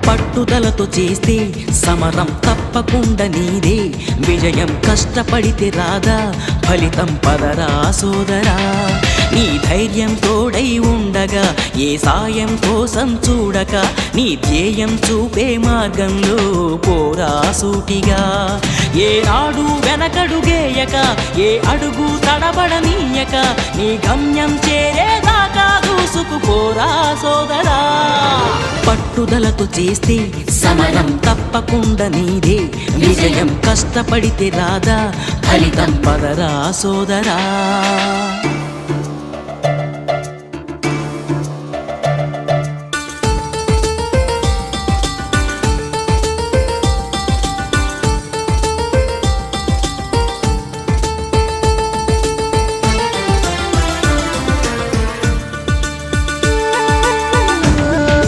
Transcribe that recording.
పట్టుదలతో చేస్తే సమరం తప్పకుండా నీదే, విజయం కష్టపడితే రాదా ఫలితం పదరా సోదరా. నీ ధైర్యం తోడై ఉండగా ఏ సాయం కోసం చూడక, నీ ధ్యేయం చూపే మార్గంలో పోరా సూటిగా. ఏ నాడు వెనకడుగేయక, ఏ అడుగు తడబడనీయక, నీ గమ్యం చేరేదాకా దూసుకుపోరా సోదరా. పట్టుదలతో చేస్తే సమరం తప్పకుండా నీదే, విజయం కష్టపడితే రాదా ఫలితం పదరా సోదరా.